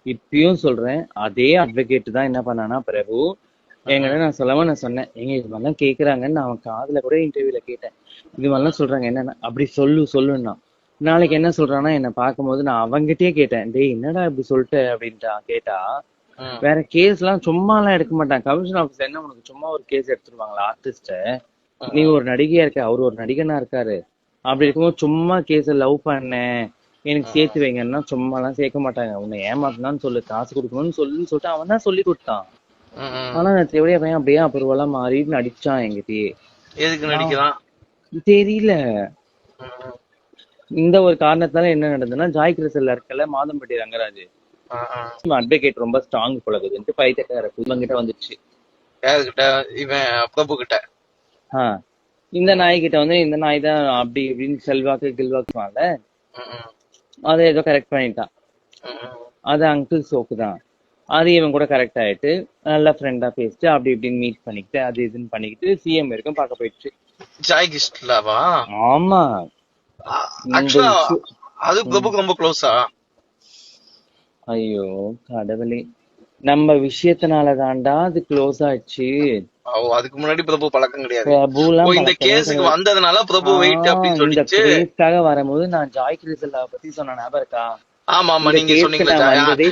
இப்பயும் சொல்றேன், அதே அட்வொகேட் தான் என்ன பண்ணானா பிரபு, என்கிட்ட நான் சொன்னேன், எங்க இது மாதிரிலாம் கேக்குறாங்கன்னு நான் அவன் காதுல கூட இன்டர்வியூல கேட்டேன். இது மாதிரிலாம் சொல்றாங்க என்னன்னா, அப்படி சொல்லுன்னா. நாளைக்கு என்ன சொல்றான்னா, என்ன பார்க்கும்போது நான் அவங்கிட்டயே கேட்டேன், டேய் என்னடா இப்படி சொல்லிட்ட அப்படின்ட்டா கேட்டா, வேற கேஸ் எல்லாம் சும்மா எல்லாம் எடுக்க மாட்டான். கமிஷன் ஆபீஸ்ல என்ன உனக்கு சும்மா ஒரு கேஸ் எடுத்துருவாங்களா ஆர்டிஸ்ட? நீ ஒரு நடிகையா இருக்க, அவரு ஒரு நடிகனா இருக்காரு. அப்படி இருக்கும்போது சும்மா கேஸ் லவ் பண்ணேன் எனக்கு சேர்த்து வைங்கன்னா சும்மா எல்லாம் சேர்க்க மாட்டாங்க. உன்னை ஏமாத்தினான்னு சொல்லு, காசு கொடுக்கணும்னு சொல்லிட்டு அவன் தான் சொல்லி கொடுத்தான். ஆனா நான் தேவையா பையன் அப்படியே அப்புறம் மாறி நடிச்சான் என்கிட்டயே. எதுக்கு நடிக்கிறான் தெரியல. இந்த ஒரு காரணத்தால என்ன நடந்ததுன்னா, ஜாய் கிருஷ்ணல்ல இருக்கல மாதம்பட்டி ரங்கராஜ் அட்வொகேட் ரொம்ப ஸ்ட்ராங் பழகுதுன்ட்டு பைத்தியக்கார இவங்கிட்ட வந்துச்சு. யாருக்கிட்ட? இவன் பிரபு கிட்ட. இந்த நாய்கிட்ட வந்து இந்த நாய் தான் அப்படி இப்படின்னு செல்வாக்கு கில்வாக்குவான்ல, அதை ஏதோ கரெக்ட் பண்ணிட்டான். அது அங்கிள் சோக்கு தான். அது இவன் கூட கரெக்ட் ஆயிட்டு நல்லா ஃப்ரெண்டா பேசிட்டு அப்படி இப்படின்னு மீட் பண்ணிக்கிட்டு அது இதுன்னு பண்ணிக்கிட்டு சிஎம் வரைக்கும் பார்க்க போயிடுச்சு. ஜாய் கிருஷ்ணாவா? ஆமா. அது பிரபுக்கு ரொம்ப க்ளோஸா? ஐயோ கடவுளே, நம்ம விஷயத்தினாலதான்டா அது க்ளோஸ் ஆச்சு. அதுக்கு முன்னாடி பிரபு பழக்கம் கிடையாது. இந்த கேஸுக்கு வந்ததுனால பிரபு வெயிட் அப்படி சொல்லிச்சு. இந்த கேஸ்க்காக வரும்போது நான் ஜாய் கிருஷ்ணா பத்தி சொன்ன ஞாபகம் இருக்கா? ஆமா ஆமா, நீங்க சொன்னீங்க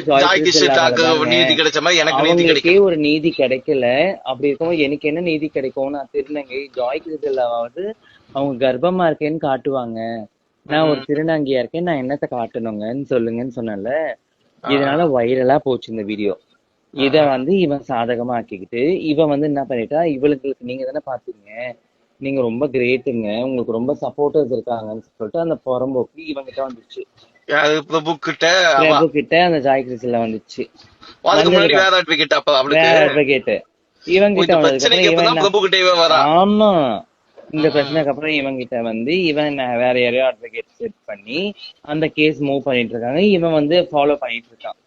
ஜாய் கிருஷ்ணாக்கு நீதி கிடைச்ச மாதிரி எனக்கு நீதி கிடைக்கல. ஒரு நீதி கிடைக்கல. அப்படி இருக்கும்போது எனக்கு என்ன நீதி கிடைக்கும்? நான் திருநங்கை. ஜாய் கிருஷ்ணாவது அவங்க கர்ப்பமா இருக்கேன்னு காட்டுவாங்க, நான் ஒரு திருநங்கையா இருக்கேன், நான் என்னத்த காட்டணுங்கன்னு சொல்லுங்கன்னு சொன்னேன்ல. இதனால வைரலா போச்சு இந்த வீடியோ. இத வந்து இவன் சாதகமா ஆக்கிக்கிட்டு இவன் வந்து என்ன பண்ணிட்டா, இவளுக்கு நீங்க தானே பாத்தீங்க, நீங்க ரொம்ப கிரேட்டுங்க, உங்களுக்கு ரொம்ப சப்போர்ட்டர்ஸ் இருக்காங்கன்னு சொல்லிட்டு அந்த புறம்போக்கு இவங்கிட்ட வந்துச்சு. பிரபு கிட்ட அந்த ஜாய் கிருஷ்ணா வந்துச்சு. வேற அட்வொகேட் இவங்கிட்ட. ஆமா, இந்த பிரச்சனைக்கு அப்புறம் இவங்கிட்ட வந்து இவன் வேற யாரையோ அட்வொகேட் செட் பண்ணி அந்த கேஸ் மூவ் பண்ணிட்டு இருக்காங்க. இவன் வந்து ஃபாலோ பண்ணிட்டு இருக்கான்.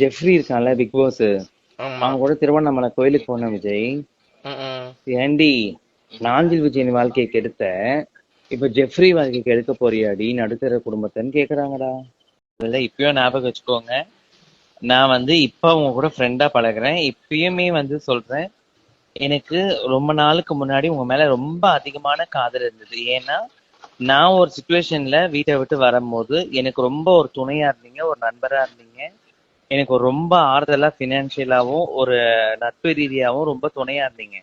ஜெஃப்ரி இருக்கான்ல பிக் பாஸ், அவன் கூட திருவண்ணாமலை கோயிலுக்கு போன விஜய். ஏண்டி நாஞ்சில் விஜயின் வாழ்க்கையை கெடுத்த, இப்ப ஜெஃப்ரி வாழ்க்கைக்கு எடுக்க போறியாடி நடுத்தர குடும்பத்தைன்னு கேக்குறாங்கடா. அதுல இப்பயும் ஞாபகம் வச்சுக்கோங்க, நான் வந்து இப்ப உங்க கூட ஃப்ரெண்டா பழகுறேன். இப்பயுமே வந்து சொல்றேன், எனக்கு ரொம்ப நாளுக்கு முன்னாடி உங்க மேல ரொம்ப அதிகமான காதல் இருந்தது. ஏன்னா நான் ஒரு சிச்சுவேஷன்ல வீட்டை விட்டு வரும்போது எனக்கு ரொம்ப ஒரு துணையா இருந்தீங்க, ஒரு நண்பரா இருந்தீங்க, எனக்கு ஒரு ரொம்ப ஆறுதலா பினான்சியலாவும் ஒரு நட்பு ரீதியாவும் ரொம்ப துணையா இருந்தீங்க.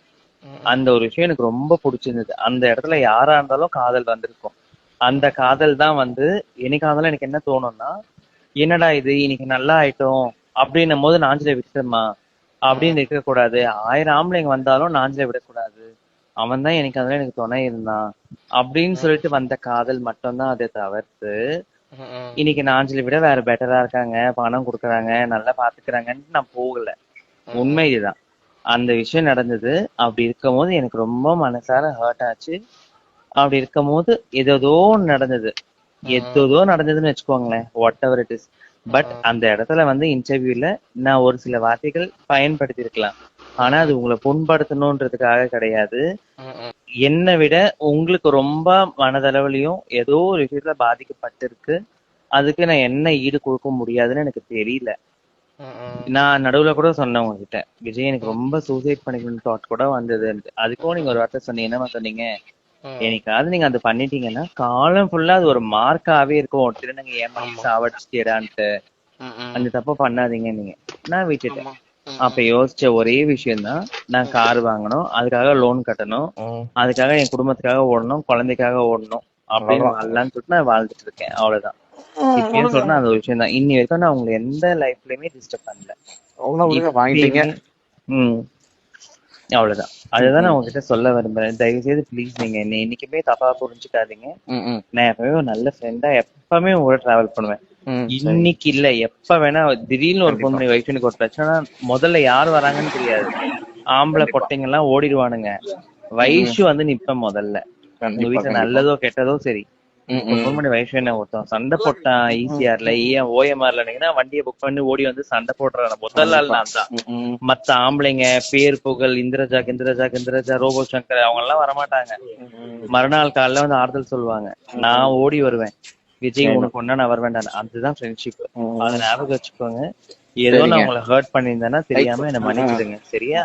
அந்த ஒரு விஷயம் எனக்கு ரொம்ப பிடிச்சிருந்தது. அந்த இடத்துல யாரா இருந்தாலும் காதல் வந்திருக்கும். அந்த காதல் தான் வந்து என்னைக்காதலும் எனக்கு என்ன தோணும்னா, என்னடா இது இன்னைக்கு நல்லா ஆயிட்டோம் அப்படின்னும் போது நாஞ்சில விட்டுமா அப்படின்னு இருக்க கூடாது. 1000 ஆம்பளைங்க வந்தாலும் நாஞ்சில விடக்கூடாது, அவன் தான் எனக்கு அதுல எனக்கு துணை இருந்தான் அப்படின்னு சொல்லிட்டு வந்த காதல் மட்டும்தான். அதை தவிர்த்து இன்னைக்கு நாஞ்சில விட வேற பெட்டரா இருக்காங்க, பணம் கொடுக்குறாங்க, நல்லா பாத்துக்கிறாங்கன்னு நான் போகல. உண்மை இதுதான். அந்த விஷயம் நடந்தது. அப்படி இருக்கும் போது எனக்கு ரொம்ப மனசார ஹர்ட் ஆச்சு. அப்படி இருக்கும் போது ஏதோ நடந்ததுன்னு வச்சுக்கோங்களேன், what ever it is. But அந்த இடத்துல வந்து இன்டர்வியூல நான் ஒரு சில வார்த்தைகள் பயன்படுத்தி இருக்கலாம். ஆனா அது உங்களை புண்படுத்தணும்ன்றதுக்காக கிடையாது. என்னை விட உங்களுக்கு ரொம்ப மனதளவுலயும் ஏதோ ஒரு விஷயத்துல பாதிக்கப்பட்டிருக்கு. அதுக்கு நான் என்ன ஈடு கொடுக்க முடியாதுன்னு எனக்கு தெரியல. நான் நடுவுல கூட சொன்னேன் உங்ககிட்ட, விஜய் எனக்கு ரொம்ப சூசைட் பண்ணிக்கணும்னு தாட் கூட வந்தது. அதுக்கும் நீங்க ஒரு வார்த்தை சொன்னீங்க. என்னமா சொன்னீங்க? எனக்காவது நீங்க அது பண்ணிட்டீங்கன்னா காலம் ஃபுல்லா அது ஒரு மார்க்காவே இருக்கும், திருநங்கை ஏமாத்தி சாவடிச்சிட்டேடான்ட்டு, அந்த தப்ப பண்ணாதீங்க நீங்க. நான் விட்டுட்டேன். அப்ப யோசிச்ச ஒரே விஷயம் தான், நான் கார் வாங்கணும், அதுக்காக லோன் கட்டணும், அதுக்காக என் குடும்பத்துக்காக ஓடணும், குழந்தைக்காக ஓடணும் அப்படின்னு வாழலான்னு சொல்லிட்டு நான் வாழ்ந்துட்டு இருக்கேன். அவ்வளவுதான். இப்பயும் சொன்னா அந்த ஒரு விஷயம் தான். இன்னி வரைக்கும் நான் உங்களை எந்த லைஃப்லயுமே டிஸ்டர்ப் பண்ணல. அவ்வளவுதான். அதுதான் நான் உங்ககிட்ட சொல்ல விரும்புறேன். தயவு செய்து ப்ளீஸ் நீங்க என்ன என்னைக்குமே தப்பா புரிஞ்சுக்காதீங்க. நான் எப்பவுமே ஒரு நல்ல ஃப்ரெண்டா எப்பவுமே உங்களோட டிராவல் பண்ணுவேன். இன்னைக்கு இல்ல, எப்ப வேணா திடீர்னு ஒரு ஃபோன் பண்ணி வைஃப்னுக்கு ஒரு பிரச்சனை, முதல்ல யார் வராங்கன்னு தெரியாது, ஆம்பளை பொட்டைங்க எல்லாம் ஓடிடுவானுங்க. வயசு வந்து நிப்ப முதல்ல, உங்க வீட்டுல நல்லதோ கெட்டதோ சரி, ஃபோன் பண்ணி வயசு என்ன ஒருத்தன் சண்டை போட்டான் ஈசிஆர்ல ஓஎம்ஆர்ல வண்டியை புக் பண்ணி ஓடி வந்து சண்டை போடுறான் முதல் நாள் நான் தான். மத்த ஆம்பளைங்க பேர் புகழ் இந்திரஜா ரோபோ சங்கர் அவங்க எல்லாம் வரமாட்டாங்க. மறுநாள் காலைல வந்து ஆறுதல் சொல்லுவாங்க. நான் ஓடி வருவேன். விஜய் உனக்கு ஒன்னா நான் வர வேண்டாம், அதுதான் ஃப்ரெண்ட்ஷிப். அதை ஞாபகம் வச்சுக்கோங்க. ஏதோ நான் உங்களை ஹர்ட் பண்ணியிருந்தேன்னா தெரியாம என்ன மன்னிச்சிடுங்க, சரியா?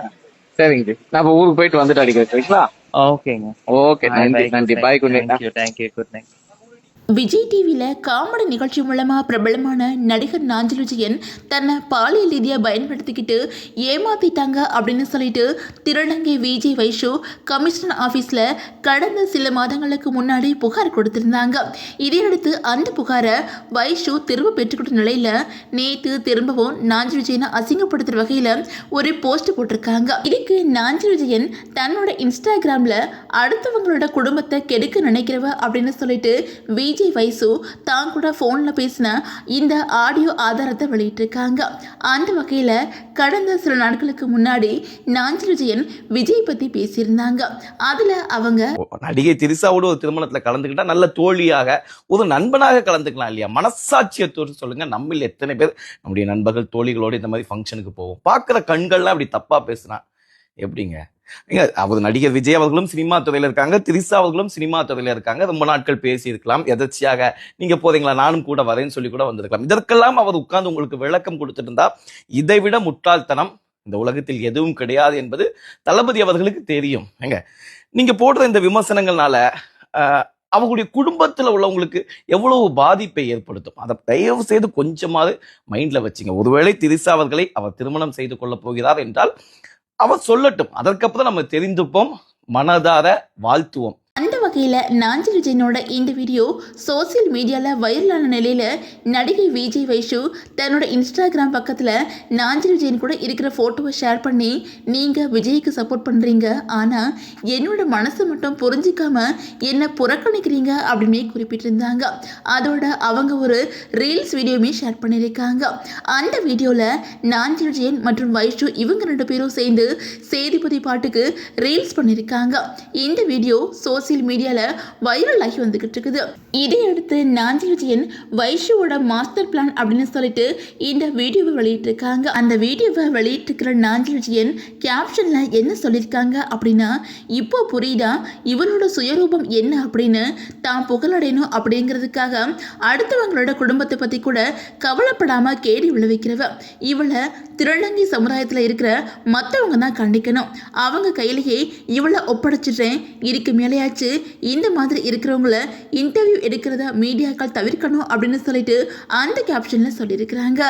சரிங்க, நான் ஊருக்கு போயிட்டு வந்துட்டு அடிக்கிறேன். ஓகேங்க, ஓகே, நன்றி, bye, good night. Thank you, good night. Vijay டிவியில் காமெடி நிகழ்ச்சி மூலமாக பிரபலமான நடிகர் நாஞ்சில் விஜயன் தன்னை பாலியல் ரீதியாக பயன்படுத்திக்கிட்டு ஏமாத்திட்டாங்க அப்படின்னு சொல்லிட்டு திருநங்கை விஜய் வைஷு கமிஷனர் ஆஃபீஸில் கடந்த சில மாதங்களுக்கு முன்னாடி புகார் கொடுத்திருந்தாங்க. இதையடுத்து அந்த புகாரை வைஷு திரும்ப பெற்றுக்கிட்ட நிலையில் நேற்று திரும்பவும் நாஞ்சில் விஜயனை அசிங்கப்படுத்துகிற வகையில் ஒரு போஸ்ட் போட்டிருக்காங்க. இதுக்கு நாஞ்சில் விஜயன் தன்னோட இன்ஸ்டாகிராமில் அடுத்தவங்களோட குடும்பத்தை கெடுக்க நினைக்கிறவ அப்படின்னு சொல்லிட்டு விஜய் வைசு தான் கூட ஃபோனில் பேசின இந்த ஆடியோ ஆதாரத்தை வெளியிட்டிருக்காங்க. அந்த வகையில் கடந்த சில நாட்களுக்கு முன்னாடி நாஞ்சில் விஜயன் விஜய் பற்றி பேசியிருந்தாங்க. அதில் அவங்க நடிகை திரிசாவோட ஒரு திருமணத்தில் கலந்துக்கிட்டா நல்ல தோழியாக ஒரு நண்பனாக கலந்துக்கலாம் இல்லையா? மனசாட்சியத்தோடு சொல்லுங்க, நம்ம எத்தனை பேர் நம்முடைய நண்பர்கள் தோழிகளோடு இந்த மாதிரி ஃபங்க்ஷனுக்கு போவோம், பார்க்குற கண்கள்லாம் அப்படி தப்பாக பேசுனா எப்படிங்க? அவர் நடிகர் விஜய் அவர்களும் சினிமா துறையில இருக்காங்க, திரிசா அவர்களும் சினிமா துறையில இருக்காங்க. ரொம்ப நாட்கள் பேசி இருக்கலாம். எதர்ச்சியாக நீங்க போறீங்களா, நானும் கூட வரேன்னு சொல்லி கூட வந்திருக்கலாம். இதற்கெல்லாம் அவர் உட்கார்ந்து உங்களுக்கு விளக்கம் கொடுத்துட்டு இருந்தா இதை விட முட்டாள்தனம் இந்த உலகத்தில் எதுவும் கிடையாது என்பது தளபதி அவர்களுக்கு தெரியும். நீங்க போடுற இந்த விமர்சனங்கள்னால அவங்களுடைய குடும்பத்துல உள்ளவங்களுக்கு எவ்வளவு பாதிப்பை ஏற்படுத்தும். அதை தயவு செய்து கொஞ்சமாவது மைண்ட்ல வச்சுங்க. ஒருவேளை திரிசா அவர்களை அவர் திருமணம் செய்து கொள்ள போகிறார் என்றால் அவர் சொல்லட்டும், அதற்கப்புறம் நம்ம தெரிந்துப்போம், மனதார வாழ்த்துவோம். அந்த வகையில் நாஞ்சில் விஜயனோட இந்த வீடியோ சோசியல் மீடியாவில் வைரலான நிலையில் நடிகை விஜய் வைஷு தன்னோட இன்ஸ்டாகிராம் பக்கத்தில் நாஞ்சில் விஜயன் கூட இருக்கிற ஃபோட்டோவை ஷேர் பண்ணி, நீங்கள் விஜய்க்கு சப்போர்ட் பண்ணுறீங்க, ஆனால் என்னோட மனசை மட்டும் புரிஞ்சிக்காம என்னை புறக்கணிக்கிறீங்க அப்படின்னு குறிப்பிட்டிருந்தாங்க. அதோட அவங்க ஒரு ரீல்ஸ் வீடியோவுமே ஷேர் பண்ணியிருக்காங்க. அந்த வீடியோவில் நாஞ்சில் விஜயன் மற்றும் வைஷு இவங்க 2 பேரும் சேர்ந்து சேதுபதி பாட்டுக்கு ரீல்ஸ் பண்ணியிருக்காங்க. இந்த வீடியோ சோசியல் மீடியாவில் வைரல் ஆகி வந்துகிட்டு இருக்குது. இதையடுத்து நாஞ்சில் விஜயன் வைஷுவோட மாஸ்டர் பிளான் அப்படின்னு சொல்லிட்டு இந்த வீடியோவை வெளியிட்டிருக்காங்க. அந்த வீடியோவை வெளியிட்டிருக்கிற நாஞ்சில் விஜயன் கேப்ஷன்ல என்ன சொல்லியிருக்காங்க அப்படின்னா, இப்போ புரியுதா இவனோட சுயரூபம் என்ன அப்படின்னு, தான் புகழடையணும் அப்படிங்கிறதுக்காக அடுத்தவங்களோட குடும்பத்தை பற்றி கூட கவலைப்படாம கேடி விளைவிக்கிறவ இவளை திருநங்கை சமுதாயத்தில் இருக்கிற மற்றவங்க தான் கண்டிக்கணும். அவங்க கையிலேயே இவளை ஒப்படைச்சிடுறேன், இதுக்கு மேலேயாச்சு இந்த மாதிரி இருக்கிறவங்கள இன்டர்வியூ எடுக்கிறத மீடியாக்கள் தவிர்க்கணும் அப்படின்னு சொல்லிட்டு அந்த கேப்ஷன்ல சொல்லியிருக்கிறாங்க.